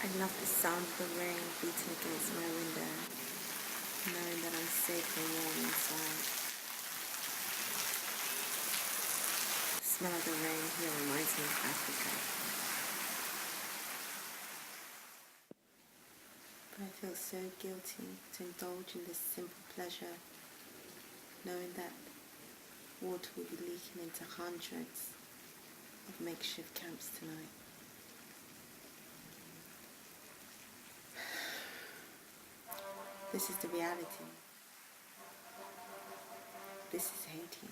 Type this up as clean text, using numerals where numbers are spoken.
I love the sound of the rain beating against my window, knowing that I'm safe and warm inside. The smell of the rain here reminds me of Africa. But I feel so guilty to indulge in this simple pleasure, knowing that water will be leaking into hundreds of makeshift camps tonight. This is the reality. This is Haiti.